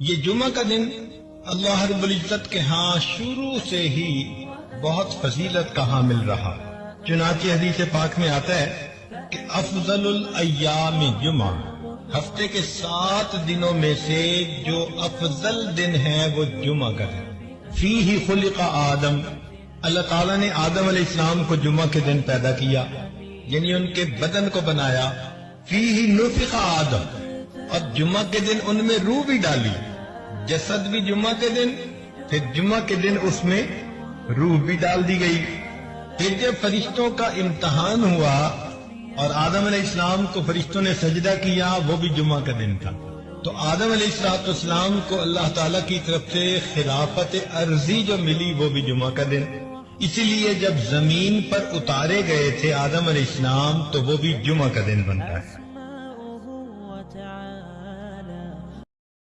ये जुमा का दिन अल्लाह रब्बुल इज्जत के यहाँ शुरू से ही बहुत फजीलत का हामिल रहा। चुनांचे हदीस पाक में आता है कि अफजलुल अय्याम जुमा, हफ्ते के 7 दिनों में से जो अफजल दिन है वो जुमा का दिन। फीही खुलिका आदम, अल्लाह ताला ने आदम अलैहिस्सलाम को जुमा के दिन पैदा किया, यानी उनके बदन को बनाया। फीही नुफिका आदम, और जुमा के दिन उनमें रूह भी डाली, जसद भी जुमा के दिन, फिर जुमा के दिन उसमें रूह भी डाल दी गई। फिर जब फरिश्तों का इम्तहान हुआ और आदम अलैहिस्सलाम को फरिश्तों ने सजदा किया, वो भी जुमा का दिन था। तो आदम अलैहिस्सलाम को अल्लाह ताला की तरफ से खिलाफत अर्जी जो मिली वो भी जुमा का दिन। इसीलिए जब जमीन पर उतारे गए थे आदम अलैहिस्सलाम तो वो भी जुमा का दिन बनता है।